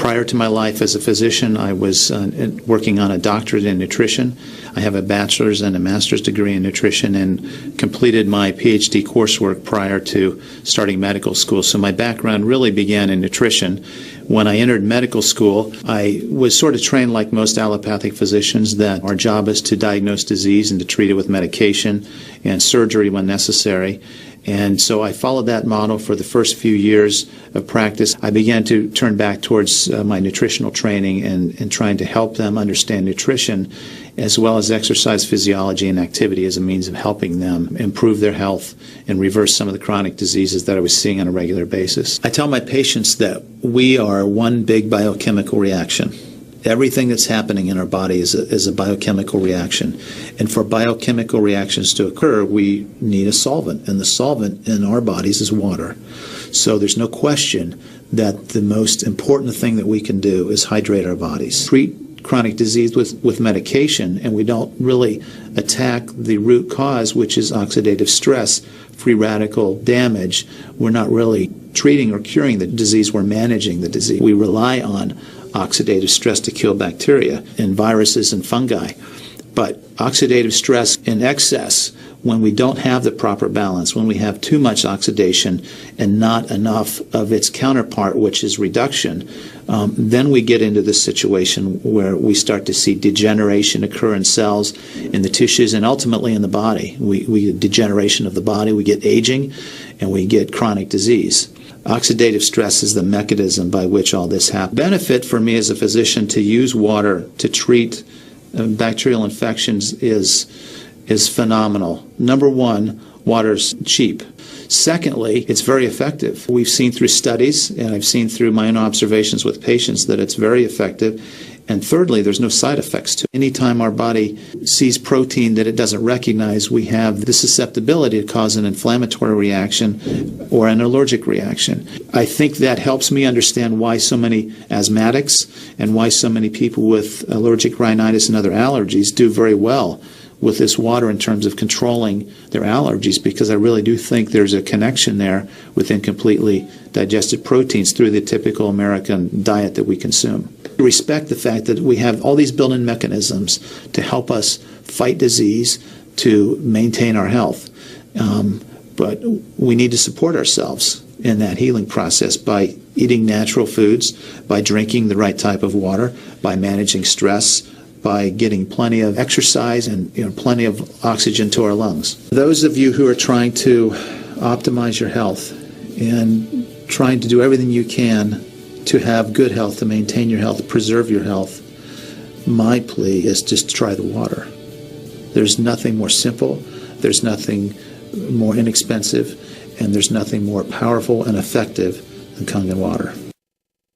Prior to my life as a physician, I was working on a doctorate in nutrition. I have a bachelor's and a master's degree in nutrition and completed my PhD coursework prior to starting medical school. So my background really began in nutrition. When I entered medical school, I was sort of trained like most allopathic physicians that our job is to diagnose disease and to treat it with medication and surgery when necessary. And so I followed that model for the first few years of practice. I began to turn back towards my nutritional training and trying to help them understand nutrition as well as exercise physiology and activity as a means of helping them improve their health and reverse some of the chronic diseases that I was seeing on a regular basis. I tell my patients that we are one big biochemical reaction. Everything that's happening in our body is a biochemical reaction. And for biochemical reactions to occur, we need a solvent. And the solvent in our bodies is water. So there's no question that the most important thing that we can do is hydrate our bodies. Treat chronic disease with medication, and we don't really attack the root cause, which is oxidative stress, free radical damage. We're not really treating or curing the disease, we're managing the disease. We rely on oxidative stress to kill bacteria and viruses and fungi. But oxidative stress in excess, when we don't have the proper balance, when we have too much oxidation and not enough of its counterpart, which is reduction, then we get into this situation where we start to see degeneration occur in cells, in the tissues, and ultimately in the body. We get degeneration of the body, we get aging, and we get chronic disease. Oxidative stress is the mechanism by which all this happens. Benefit for me as a physician to use water to treat bacterial infections is phenomenal. Number one, water's cheap. Secondly, it's very effective. We've seen through studies, and I've seen through my own observations with patients, that it's very effective. And thirdly, there's no side effects to it. Anytime our body sees protein that it doesn't recognize, we have the susceptibility to cause an inflammatory reaction or an allergic reaction. I think that helps me understand why so many asthmatics and why so many people with allergic rhinitis and other allergies do very well with this water in terms of controlling their allergies, because I really do think there's a connection there with incompletely digested proteins through the typical American diet that we consume. We respect the fact that we have all these built-in mechanisms to help us fight disease, to maintain our health. But we need to support ourselves in that healing process by eating natural foods, by drinking the right type of water, by managing stress, by getting plenty of exercise and plenty of oxygen to our lungs. Those of you who are trying to optimize your health and trying to do everything you can to have good health, to maintain your health, to preserve your health, my plea is just try the water. There's nothing more simple, there's nothing more inexpensive, and there's nothing more powerful and effective than Kangen water.